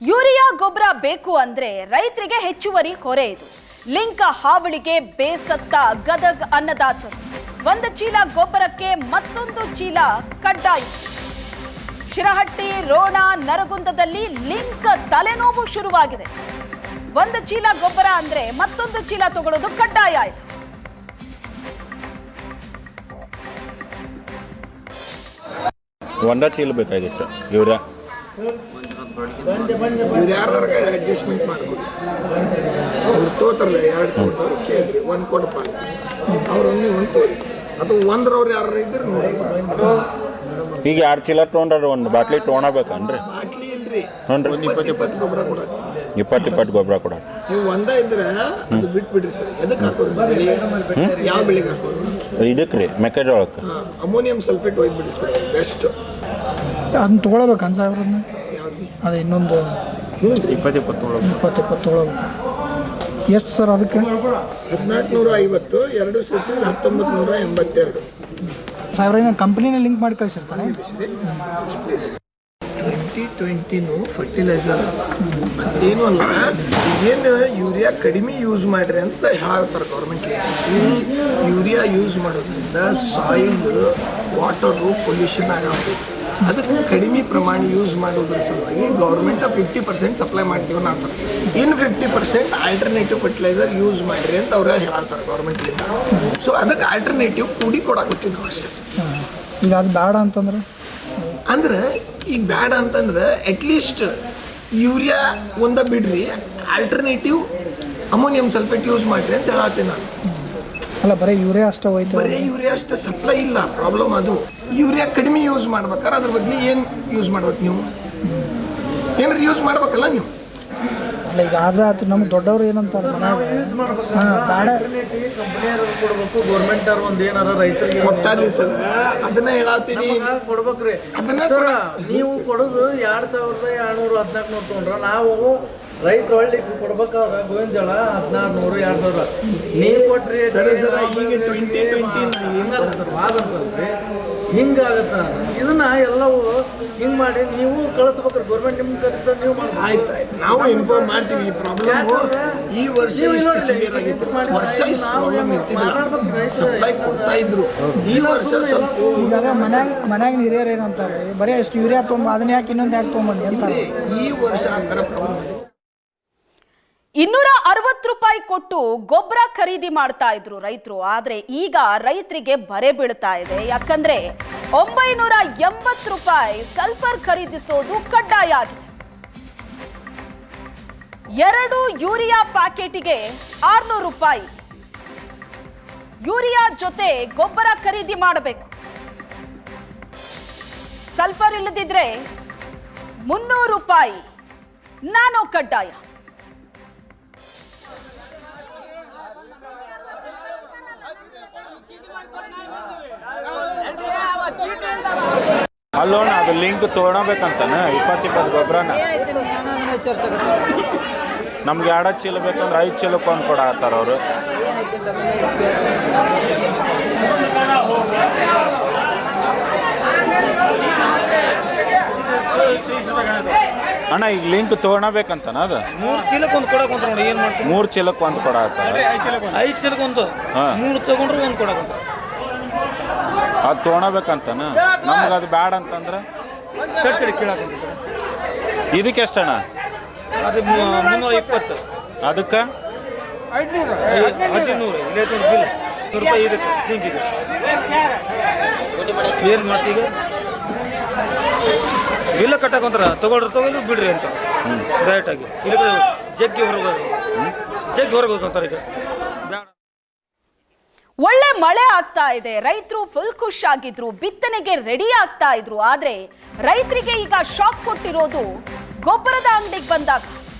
Urea ಗೊಬ್ಬರ ಬೇಕು ಅಂದ್ರೆ ರೈತರಿಗೆ ಹೆಚ್ಚುವರಿ ಹೊರೆ ಇದು. ಲಿಂಕ್ ಹಾವಳಿಗೆ ಬೇಸತ್ತ ಗದಗ ಅನ್ನದಾತರು. ಒಂದು ಚೀಲ ಗೊಬ್ಬರಕ್ಕೆ ಮತ್ತೊಂದು ಚೀಲ ಕಡ್ಡಾಯ. ಶಿರಹಟ್ಟಿ, ರೋಣ, ನರಗುಂದದಲ್ಲಿ ಲಿಂಕ್ ತಲೆನೋವು ಶುರುವಾಗಿದೆ. ಒಂದು ಚೀಲ ಗೊಬ್ಬರ ಅಂದ್ರೆ ಮತ್ತೊಂದು ಚೀಲ ತಗೊಳ್ಳೋದು ಕಡ್ಡಾಯ ಆಯ್ತು. ಒಂದ ಚೀಲ ಬೇಕಾಗಿತ್ತು ಯೂರಿಯಾ. ಅಡ್ಜಸ್ಟ್ಮೆಂಟ್ ಮಾಡ್ಬೋದು. ಅವ್ರು ತೋತಾರಲ್ಲ 2 ಕೊಟ್ಟವ್ರು ಕೇಳ್ರಿ 1 ಕೊಡಪ್ಪ ಅಂತ ಅವ್ರೊಂದು ಒಂದು ತೋರಿ ಅದು ಒಂದ್ರವ್ರು ಯಾರು ಇದ್ರೆ ನೋಡಿ. ಈಗ 2 ಚೀಲ ತೊಗೊಂಡ್ರೆ ಒಂದು ಬಾಟ್ಲಿ ತೊಗೊಳಬೇಕನ್ರಿ? ಬಾಟ್ಲಿ ಇಲ್ರಿ, ಹ್ಞೂ ರೀ, 20 ಗೊಬ್ಬರ ಕೊಡತ್ತೀವಿ. 20 ಗೊಬ್ಬರ ಕೊಡ. ನೀವು ಒಂದ ಇದ್ರೆ ಅದು ಬಿಟ್ಬಿಡ್ರಿ ಸರ್. ಎದಕ್ಕೆ ಹಾಕೋರು ಬೆಳೆ? ಯಾವ ಬೆಳೆಗೆ ಹಾಕೋರು? ಇದಕ್ಕೆ ರೀ, ಮೆಕ್ಕೆಜೋಳಕ್ಕೆ. ಅಮೋನಿಯಂ ಸಲ್ಫೇಟ್ ಒಯ್ದ್ಬಿಡ್ರಿ ಸರ್, ಬೆಸ್ಟ್. ಅದನ್ನ ತೊಗೊಳ್ಬೇಕು ಅನ್ಸಾವ್ರನ್ನ. ಯಾವ್ದು? ಅದು ಇನ್ನೊಂದು 20 ತೊಗೊಳ್ಬೇಕು. ಎಷ್ಟು ಸರ್ ಅದಕ್ಕೆ? 1450, 2 ಸೇರಿಸಿ 1982. ಸಾವಿರ ಕಂಪ್ನಿನ ಲಿಂಕ್ ಮಾಡಿ ಕಳಿಸಿರ್ತಾರೆ. 2020 ಫರ್ಟಿಲೈಸರ್ ಏನು ಅಲ್ಲ, ಏನು ಯೂರಿಯಾ ಕಡಿಮೆ ಯೂಸ್ ಮಾಡ್ರಿ ಅಂತ ಹೇಳ್ತಾರೆ ಗೌರ್ಮೆಂಟ್. ಯೂರಿಯಾ ಯೂಸ್ ಮಾಡೋದ್ರಿಂದ ಸಾಯಿಲ್, ವಾಟರು ಪೊಲ್ಯೂಷನ್ ಆಗುತ್ತೆ. ಅದಕ್ಕೆ ಕಡಿಮೆ ಪ್ರಮಾಣ ಯೂಸ್ ಮಾಡೋದ್ರ ಸಲುವಾಗಿ ಗೌರ್ಮೆಂಟ್ 50% ಸಪ್ಲೈ ಮಾಡ್ತೀವಿ ಅಂತಾರೆ. ಇನ್ನು 50% ಆಲ್ಟರ್ನೇಟಿವ್ ಫರ್ಟಿಲೈಸರ್ ಯೂಸ್ ಮಾಡಿರಿ ಅಂತ ಅವ್ರು ಹೇಳ್ತಾರೆ ಗೌರ್ಮೆಂಟ್ಲಿಂದ. ಸೊ ಅದಕ್ಕೆ ಆಲ್ಟರ್ನೇಟಿವ್ ಕೂಡಿ ಕೊಡಾಕತ್ತೀವಿ ನಾವು ಅಷ್ಟೇ. ಈಗ ಅದು ಬೇಡ ಅಂತಂದ್ರೆ ಅಂದ್ರೆ ಈಗ ಬೇಡ ಅಂತಂದ್ರೆ ಅಟ್ಲೀಸ್ಟ್ ಯೂರಿಯಾ ಒಂದ ಬಿಡ್ರಿ, ಆಲ್ಟರ್ನೇಟಿವ್ ಅಮೋನಿಯಂ ಸಲ್ಫೇಟ್ ಯೂಸ್ ಮಾಡಿರಿ ಅಂತ ಹೇಳತ್ತೀನಿ ನಾನು. ಅಲ್ಲ, ಬರೀ ಯೂರಿಯಾ ಅಷ್ಟೇ ಹೋಯ್ತು. ಬರೀ ಯೂರಿಯಾ ಅಷ್ಟೇ ಸಪ್ಲೈ ಇಲ್ಲ, ಪ್ರಾಬ್ಲಮ್ ಅದು. ಯೂರಿಯಾ ಕಡಿಮೆ ಯೂಸ್ ಮಾಡ್ಬೇಕಾದ್ರೆ ಅದ್ರ ಬದಲು ಏನು ಯೂಸ್ ಮಾಡ್ಬೇಕು? ನೀವು ಏನಾರು ಯೂಸ್ ಮಾಡ್ಬೇಕಲ್ಲ ನೀವು. ಅಲ್ಲ, ಈಗ ಆದ್ರೆ ನಮ್ಗೆ ದೊಡ್ಡವ್ರು ಏನಂತಾರೆ ಗೌರ್ಮೆಂಟ್ ಒಂದ್ ಏನಾರ ರೈತರಿಗೆ ಕೊಟ್ಟಾರ್ರಿ ಸರ್, ಅದನ್ನ ಹೇಳತ್ತೀನಿ. ಕೊಡ್ಬೇಕ್ರಿ. ಅದನ್ನ ನೀವು ಕೊಡೋದು 2214 ತೊಗೊಂಡ್ರ, ನಾವು ರೈತರು ಹಳ್ಳಿ ಕೊಡ್ಬೇಕಾದ್ರೆ ಗೋವಿನ ಜೋಳ 1600 2000 ನೀವು ಕೊಟ್ರಿ. ಸರಿ ಸರ್, ಈಗ 2020 ಏನಾರ ಸರ್ ವಾದಂತಂದ್ರೆ ಹಿಂಗಾಗತ್ತ. ಇದನ್ನ ಎಲ್ಲವೂ ಹಿಂಗ್ ಮಾಡಿ ನೀವು ಕಳಿಸ್ಬೇಕ್ರಿ. ಗೌರ್ಮೆಂಟ್ ನಿಮ್ಗೆ ಕರೀತಾರೆ, ನೀವು ಮಾಡ್ಬೇಕು. ಆಯ್ತು, ನಾವು ಇನ್ಫಾರ್ಮ್ ಮಾಡ್ತೀವಿ. ಈ ಪ್ರಾಬ್ಲಮ್ ಈ ವರ್ಷ ಇಷ್ಟು ಸಿವಿಯರ್ ಆಗಿತ್ತು. ವರ್ಷ ಇಷ್ಟು ಪ್ರಾಬ್ಲಮ್ ಇರ್ತಿದ್ದಿಲ್ಲ, ಸಪ್ಲೈ ಕೊಡ್ತಾ ಇದ್ರು. ಈ ವರ್ಷ ಸ್ವಲ್ಪ ಈಗ ಮನ್ಯಾಗ ಹಿರಿಯರು ಏನಂತಾರೆ, ಬರೀ ಅಷ್ಟು ಯೂರಿಯಾ ತೊಗೊಂಬ, ಅದನ್ನ ಯಾಕೆ ಇನ್ನೊಂದು ಯಾಕೆ ತೊಗೊಂಬಂದು ಅಂತಾರೆ. ಈ ವರ್ಷ ಆ ಥರ ಪ್ರಾಬ್ಲಮ್ ಇದೆ. 260 ರೂಪಾಯಿ ಕೊಟ್ಟು ಗೊಬ್ಬರ ಖರೀದಿ ಮಾಡ್ತಾ ಇದ್ರು ರೈತರು. ಆದ್ರೆ ಈಗ ರೈತರಿಗೆ ಬರೆ ಬೀಳ್ತಾ ಇದೆ. ಯಾಕಂದ್ರೆ 980 ರೂಪಾಯಿ ಸಲ್ಫರ್ ಖರೀದಿಸೋದು ಕಡ್ಡಾಯ ಆಗಿದೆ. 2 ಯೂರಿಯಾ ಪ್ಯಾಕೆಟ್ಗೆ 600 ರೂಪಾಯಿ. ಯೂರಿಯಾ ಜೊತೆ ಗೊಬ್ಬರ ಖರೀದಿ ಮಾಡಬೇಕು. ಸಲ್ಫರ್ ಇಲ್ಲದಿದ್ರೆ 300 ರೂಪಾಯಿ ನಾನೋ ಕಡ್ಡಾಯ. ಅಲ್ಲೋಣ, ಅದು ಲಿಂಕ್ ತೊಗೊಳಬೇಕಂತಾನ 20 ಗೊಬ್ಬರನ. ನಮ್ಗೆ 2 ಚೀಲ ಬೇಕಂದ್ರೆ 5 ಚೀಲಕ್ಕೆ ಒಂದು ಕೊಡತ್ತಾರ ಅವರು. ಅಣ್ಣ, ಈಗ ಲಿಂಕ್ ತೊಗೊಳಬೇಕಂತಾನ ಅದು 3 ಚೀಲಕ್ಕೆ ಒಂದು ಕೊಡಕ್ ಅಂತ ನೋಡಿ. ಏನ್ ಮಾಡ್ತೀವಿ? 3 ಚೀಲಕ್ಕೆ ಒಂದು ಕೊಡತ್ತಾರ. 5 ಚೀಲಕ್ಕೆ ಒಂದು, 3 ತಗೊಂಡ್ರೆ ಒಂದು ಕೊಡಕ್. ಅದು ತೊಗೊಳಬೇಕಂತಾನ. ನಮ್ಗೆ ಅದು ಬ್ಯಾಡ ಅಂತಂದ್ರೆ ಕೇಳಕ್ ಇದಕ್ಕೆ ಎಷ್ಟಣ್ಣ? ಅದು 320. ಅದಕ್ಕೆ 1500 ಇಲ್ಲೇ ಬಿಲ್ 100 ರೂಪಾಯಿ ಇದಕ್ಕೆ ಸಿಂಕಿಗೆ. ಏನು ಮಾಡ್ತೀಗ? ಬಿಲ್ಲ ಕಟ್ಟಕೊಂತಾರ, ತಗೊಳ್ಳಿ ಬಿಡ್ರಿ ಅಂತ ಡೈರೆಕ್ಟ್ ಆಗಿ. ಇಲ್ಲಿ ಜಗ್ಗಿ ಹೊರಗೆ ಹೋಗ್ಕೊಂತಾರೆ. ಈಗ ಒಳ್ಳೆ ಮಳೆ ಆಗ್ತಾ ಇದೆ, ರೈತರು ಫುಲ್ ಖುಷ್ ಆಗಿದ್ರು, ಬಿತ್ತನೆಗೆ ರೆಡಿ ಆಗ್ತಾ ಇದ್ರು. ಆದ್ರೆ ರೈತರಿಗೆ ಈಗ ಶಾಕ್ ಕೊಟ್ಟಿರೋದು ಗೊಬ್ಬರದ ಅಂಗಡಿಗೆ ಬಂದಾಗ.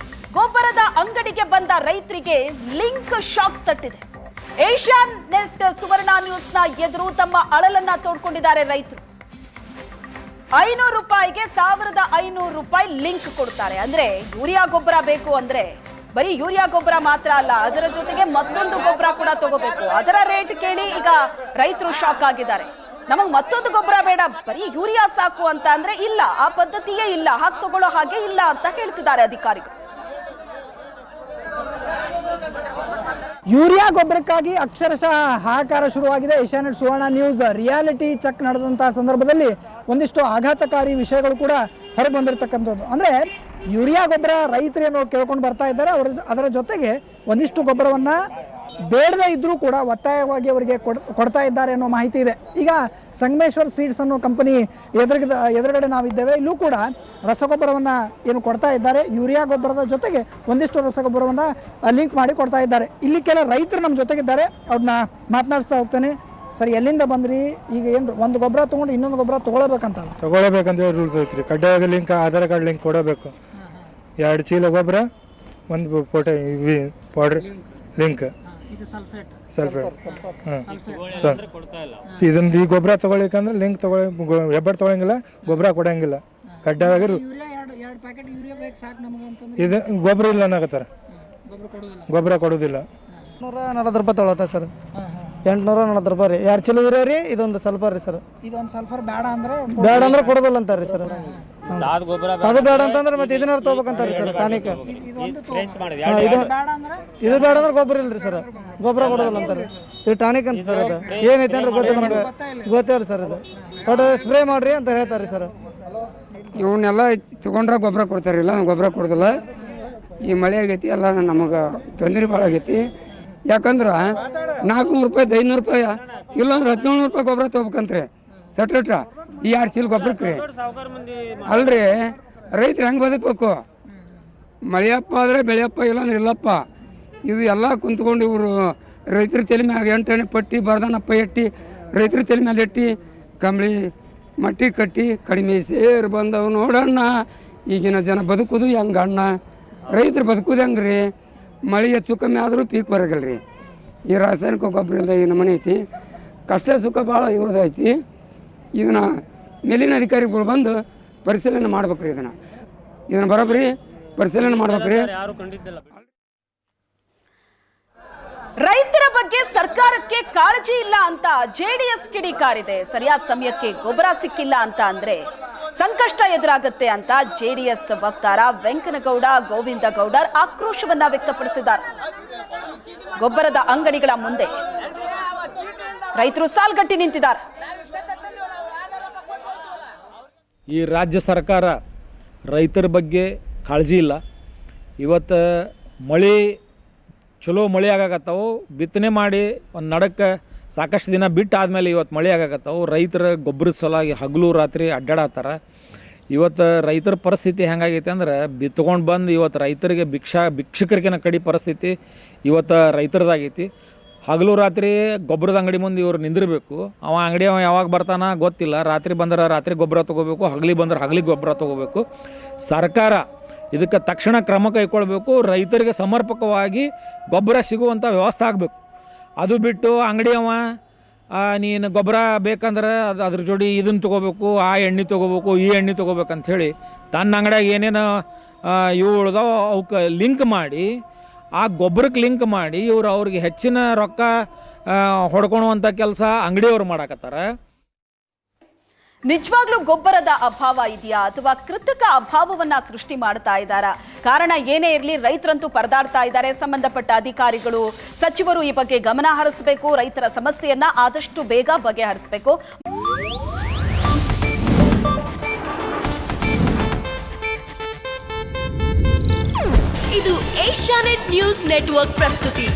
ಗೊಬ್ಬರದ ಅಂಗಡಿಗೆ ಬಂದ ರೈತರಿಗೆ ಲಿಂಕ್ ಶಾಕ್ ತಟ್ಟಿದೆ. ಏಷ್ಯಾನ್ ನೆಟ್ ಸುವರ್ಣ ನ್ಯೂಸ್ನ ಎದುರು ತಮ್ಮ ಅಳಲನ್ನ ತೋಡ್ಕೊಂಡಿದ್ದಾರೆ ರೈತರು. 500 ರೂಪಾಯಿಗೆ 1500 ರೂಪಾಯಿ ಲಿಂಕ್ ಕೊಡ್ತಾರೆ. ಅಂದ್ರೆ ಯೂರಿಯಾ ಗೊಬ್ಬರ ಬೇಕು ಅಂದ್ರೆ ಬರೀ ಯೂರಿಯಾ ಗೊಬ್ಬರ ಮಾತ್ರ ಅಲ್ಲ, ಅದರ ಜೊತೆಗೆ ಮತ್ತೊಂದು ಗೊಬ್ಬರ ಕೂಡ ತಗೋಬೇಕು. ಅದರ ರೇಟ್ ಕೇಳಿ ಈಗ ರೈತರು ಶಾಕ್ ಆಗಿದ್ದಾರೆ. ನಮಗೆ ಮತ್ತೊಂದು ಗೊಬ್ಬರ ಬೇಡ, ಬರೀ ಯೂರಿಯಾ ಸಾಕು ಅಂತ ಅಂದ್ರೆ ಇಲ್ಲ, ಆ ಪದ್ಧತಿಯೇ ಇಲ್ಲ, ಹಾಗೆ ತಗೊಳ್ಳೋ ಹಾಗೆ ಇಲ್ಲ ಅಂತ ಹೇಳ್ತಿದ್ದಾರೆ ಅಧಿಕಾರಿಗಳು. ಯೂರಿಯಾ ಗೊಬ್ಬರಕ್ಕಾಗಿ ಅಕ್ಷರಶಃ ಹಾಹಾಕಾರ ಶುರುವಾಗಿದೆ. ಏಷ್ಯಾನೆಟ್ ಸುವರ್ಣ ನ್ಯೂಸ್ ರಿಯಾಲಿಟಿ ಚೆಕ್ ನಡೆದಂತಹ ಸಂದರ್ಭದಲ್ಲಿ ಒಂದಿಷ್ಟು ಆಘಾತಕಾರಿ ವಿಷಯಗಳು ಕೂಡ ಹೊರಗೆ ಬಂದಿರತಕ್ಕಂಥದ್ದು. ಅಂದರೆ ಯೂರಿಯಾ ಗೊಬ್ಬರ ರೈತರೇನೋ ಕೇಳ್ಕೊಂಡು ಬರ್ತಾ ಇದ್ದಾರೆ, ಅದರ ಜೊತೆಗೆ ಒಂದಿಷ್ಟು ಗೊಬ್ಬರವನ್ನು ಬೇಡದೇ ಇದ್ರೂ ಕೂಡ ಒತ್ತಾಯವಾಗಿ ಅವರಿಗೆ ಕೊಡ್ತಾ ಇದ್ದಾರೆ ಅನ್ನೋ ಮಾಹಿತಿ ಇದೆ. ಈಗ ಸಂಗಮೇಶ್ವರ್ ಸೀಡ್ಸ್ ಅನ್ನೋ ಕಂಪನಿ ಎದುರುಗಡೆ ನಾವಿದ್ದೇವೆ. ಇಲ್ಲೂ ಕೂಡ ರಸಗೊಬ್ಬರವನ್ನು ಏನು ಕೊಡ್ತಾ ಇದ್ದಾರೆ, ಯೂರಿಯಾ ಗೊಬ್ಬರದ ಜೊತೆಗೆ ಒಂದಿಷ್ಟು ರಸಗೊಬ್ಬರವನ್ನು ಲಿಂಕ್ ಮಾಡಿ ಕೊಡ್ತಾ ಇದ್ದಾರೆ. ಇಲ್ಲಿ ಕೆಲ ರೈತರು ನಮ್ಮ ಜೊತೆಗಿದ್ದಾರೆ, ಅವ್ರನ್ನ ಮಾತನಾಡಿಸ್ತಾ ಹೋಗ್ತೇನೆ. ಸರಿ, ಎಲ್ಲಿಂದ ಬಂದ್ರಿ? ಈಗ ಏನು ಒಂದು ಗೊಬ್ಬರ ತೊಗೊಂಡು ಇನ್ನೊಂದು ಗೊಬ್ಬರ ತಗೊಳ್ಬೇಕಂತ ರೂಲ್ಸ್ ಐತ್ರಿ. ಕಡ್ಡಾಯವಾಗಿ ಲಿಂಕ್, ಆಧಾರ್ ಕಾರ್ಡ್ ಲಿಂಕ್ ಕೊಡಬೇಕು. 2 ಚೀಲ ಗೊಬ್ಬರ, ಒಂದು ಫೋಟೋ ಪೌಡರ್ ಲಿಂಕ್, ಸಲ್ಫೇಟ್. ಇದೊಂದು ಈ ಗೊಬ್ಬರ ತಗೊಳ್ಳಿಕ್ಕಂದ್ರೆ ಲಿಂಕ್ ಹೆಬ್ಬರ್ ತಗೊಳಂಗಿಲ್ಲ, ಗೊಬ್ಬರ ಕೊಡಂಗಿಲ್ಲ. ಕಡ್ಡಾಯವಾಗಿ ಇದು ಗೊಬ್ಬರ ಇಲ್ಲ ಅನ್ನಕತ್ತಾರ, ಗೊಬ್ಬರ ಕೊಡೋದಿಲ್ಲ. 840 ರೂಪಾಯಿ ತೊಗೊಳತ್ತ ಸರ್. 840 ರೂಪಾಯಿ ರೀ. 2 ಚೀಲ ಯೂರಿಯಾ ರೀ, ಇದೊಂದು ಸಲ್ಫರ್ ರೀ ಸರ್. ಇದೊಂದು ಸಲ್ಫರ್ ಬೇಡ ಅಂದ್ರೆ ಕೊಡೋದಿಲ್ಲ ಅಂತಾರ್ರಿ ಸರ್. ಅದು ಬೇಡ ಅಂತಂದ್ರೆ ಮತ್ತೆ ಇದನ್ನಾರು ತಗೋಬೇಕಂತಾರ್ರಿ ಸರ್, ಟಾನಿಕ್. ಇದು ಬೇಡ ಅಂದ್ರೆ ಗೊಬ್ಬರ ಇಲ್ರಿ ಸರ್, ಗೊಬ್ಬರ ಕೊಡೋದಿಲ್ಲ ಅಂತಾರೆ. ಇದು ಟಾನಿಕ್ ಅಂತ ಸರ್. ಅದು ಏನೈತೆ ಅಂದ್ರೆ ಗೊತ್ತಿಲ್ಲ ನಮ್ಗೆ, ಗೊತ್ತಿಲ್ಲ ಸರ್. ಇದು ಬಟ್ ಸ್ಪ್ರೇ ಮಾಡ್ರಿ ಅಂತ ಹೇಳ್ತಾರೆ ಸರ್. ಇವನ್ನೆಲ್ಲ ತಗೊಂಡ್ರೆ ಗೊಬ್ಬರ ಕೊಡ್ತಾರೆ, ಇಲ್ಲ ಗೊಬ್ಬರ ಕೊಡೋದಿಲ್ಲ. ಈ ಮಳೆ ಆಗೈತಿ, ಎಲ್ಲ ನಮಗೆ ತೊಂದರೆ ಭಾಳ ಆಗೈತಿ. ಯಾಕಂದ್ರೆ 400 ರೂಪಾಯಿ 500 ರೂಪಾಯಿ ಇಲ್ಲಾಂದ್ರೆ 1700 ರೂಪಾಯಿ ಗೊಬ್ಬರ ತೊಗೋಬೇಕಂತ್ರಿ ಸಟ್ರೇಟ್ರ. ಈ 2 ಚೀಲ ಗೊಬ್ಬರಕ್ಕೆ ರೀ ಅಲ್ರಿ. ರೈತರು ಹೆಂಗೆ ಬದುಕಬೇಕು? ಮಳೆಯಪ್ಪ ಆದರೆ ಬೆಳೆಯಪ್ಪ, ಇಲ್ಲಾಂದ್ರೆ ಇಲ್ಲಪ್ಪ. ಇದು ಎಲ್ಲ ಕುಂತ್ಕೊಂಡು ಇವರು ರೈತರ ತಲೆ ಮ್ಯಾಗ 8 ಪಟ್ಟಿ ಬರ್ದಾನಪ್ಪ ಎಟ್ಟಿ, ರೈತರ ತಲೆ ಮೇಲೆ ಎಟ್ಟಿ ಕಂಬಳಿ ಮಟ್ಟಿ ಕಟ್ಟಿ ಕಡಿಮೆ ಸೇರು ಬಂದವು ನೋಡಣ್ಣ. ಈಗಿನ ಜನ ಬದುಕೋದು ಹೆಂಗಣ್ಣ? ರೈತರು ಬದುಕೋದು ಹೆಂಗೆ ರೀ? ಮಳೆ ಹೆಚ್ಚು ಕಮ್ಮಿ ಆದರೂ ಪೀಕ್ ಬರೋಗಲ್ಲ ರೀ. ಈ ರಾಸಾಯನಿಕ ಗೊಬ್ಬರದಿಂದ ಈ ನಮೂನೆ ಐತಿ. ಕಷ್ಟ ಸುಖ ಭಾಳ ಇವ್ರದೈತಿ. ಇದನ್ನು ಮೇಲಿನ ಅಧಿಕಾರಿಗಳು ಬಂದು ಪರಿಶೀಲನೆ ಮಾಡ್ಬೇಕ್ರಿ. ಇದನ್ನು ಬರೋಬ್ಬರಿ ಪರಿಶೀಲನೆ ಮಾಡ್ಬೇಕ್ರಿ. ರೈತರ ಬಗ್ಗೆ ಸರ್ಕಾರಕ್ಕೆ ಕಾಳಜಿ ಇಲ್ಲ ಅಂತ ಜೆಡಿಎಸ್ ಕಿಡಿಕಾರಿದೆ. ಸರಿಯಾದ ಸಮಯಕ್ಕೆ ಗೊಬ್ಬರ ಸಿಕ್ಕಿಲ್ಲ ಅಂತ ಅಂದ್ರೆ ಸಂಕಷ್ಟ ಎದುರಾಗುತ್ತೆ ಅಂತ ಜೆಡಿಎಸ್ ವಕ್ತಾರ ವೆಂಕನಗೌಡ ಗೋವಿಂದಗೌಡರ್ ಆಕ್ರೋಶವನ್ನ ವ್ಯಕ್ತಪಡಿಸಿದ್ದಾರೆ. ಗೊಬ್ಬರದ ಅಂಗಡಿಗಳ ಮುಂದೆ ರೈತರು ಸಾಲ್ಗಟ್ಟಿ ನಿಂತಿದ್ದಾರೆ. ಈ ರಾಜ್ಯ ಸರ್ಕಾರ ರೈತರ ಬಗ್ಗೆ ಕಾಳಜಿ ಇಲ್ಲ. ಇವತ್ತು ಮಳೆ ಚಲೋ ಮಳೆ ಆಗಾಕತ್ತಾವು, ಬಿತ್ತನೆ ಮಾಡಿ ಒಂದು ನಡಕ್ಕೆ ಸಾಕಷ್ಟು ದಿನ ಬಿಟ್ಟು ಆದಮೇಲೆ ಇವತ್ತು ಮಳೆ ಆಗಾಕತ್ತಾವು. ರೈತರ ಗೊಬ್ಬರದ ಸಲುವಾಗಿ ಹಗಲು ರಾತ್ರಿ ಅಡ್ಡಾಡತ್ತಾರ. ಇವತ್ತು ರೈತರ ಪರಿಸ್ಥಿತಿ ಹೆಂಗಾಗೈತೆ ಅಂದ್ರೆ ಬಿತ್ಕೊಂಡು ಬಂದು ಇವತ್ತು ರೈತರಿಗೆ ಭಿಕ್ಷಕರಿಗಿನ ಕಡಿ ಪರಿಸ್ಥಿತಿ ಇವತ್ತು ರೈತರದಾಗೈತಿ. ಹಗಲು ರಾತ್ರಿ ಗೊಬ್ಬರದ ಅಂಗಡಿ ಮುಂದೆ ಇವರು ನಿಂದಿರಬೇಕು. ಅಂಗಡಿ ಯಾವಾಗ ಬರ್ತಾನ ಗೊತ್ತಿಲ್ಲ. ರಾತ್ರಿ ಬಂದ್ರೆ ರಾತ್ರಿ ಗೊಬ್ಬರ ತೊಗೋಬೇಕು, ಹಗಲಿ ಬಂದ್ರೆ ಹಗಲಿಗೆ ಗೊಬ್ಬರ ತೊಗೋಬೇಕು. ಸರ್ಕಾರ ಇದಕ್ಕೆ ತಕ್ಷಣ ಕ್ರಮ ಕೈಗೊಳ್ಬೇಕು. ರೈತರಿಗೆ ಸಮರ್ಪಕವಾಗಿ ಗೊಬ್ಬರ ಸಿಗುವಂಥ ವ್ಯವಸ್ಥೆ ಆಗಬೇಕು. ಅದು ಬಿಟ್ಟು ಅಂಗಡಿಯವ ನೀನು ಗೊಬ್ಬರ ಬೇಕಂದ್ರೆ ಅದ್ರ ಜೋಡಿ ಇದನ್ನು ತೊಗೋಬೇಕು, ಆ ಎಣ್ಣೆ ತೊಗೋಬೇಕು, ಈ ಎಣ್ಣೆ ತೊಗೋಬೇಕಂಥೇಳಿ ತನ್ನ ಅಂಗಡಿಯಾಗ ಏನೇನು ಇವು ಉಳ್ದಾವ ಅವಕ್ಕೆ ಲಿಂಕ್ ಮಾಡಿ, ಆ ಗೊಬ್ಬರಕ್ಕೆ ಲಿಂಕ್ ಮಾಡಿ ಇವರು ಅವ್ರಿಗೆ ಹೆಚ್ಚಿನ ರೊಕ್ಕ ಹೊಡ್ಕೊಳುವಂಥ ಕೆಲಸ ಅಂಗಡಿಯವ್ರು ಮಾಡಾಕತ್ತಾರ. ನಿಜವಾಗ್ಲೂ ಗೊಬ್ಬರದ ಅಭಾವ ಇದೆಯಾ ಅಥವಾ ಕೃತಕ ಅಭಾವವನ್ನ ಸೃಷ್ಟಿ ಮಾಡ್ತಾ ಇದ್ದಾರಾ? ಕಾರಣ ಏನೇ ಇರಲಿ ರೈತರಂತೂ ಪರದಾಡ್ತಾ ಇದ್ದಾರೆ. ಸಂಬಂಧಪಟ್ಟ ಅಧಿಕಾರಿಗಳು, ಸಚಿವರು ಈ ಬಗ್ಗೆ ಗಮನ ಹರಿಸಬೇಕು. ರೈತರ ಸಮಸ್ಯೆಯನ್ನ ಆದಷ್ಟು ಬೇಗ ಬಗೆಹರಿಸಬೇಕು. ಇದು ಏಷ್ಯಾನೆಟ್ ನ್ಯೂಸ್ ನೆಟ್ವರ್ಕ್ ಪ್ರಸ್ತುತಿ.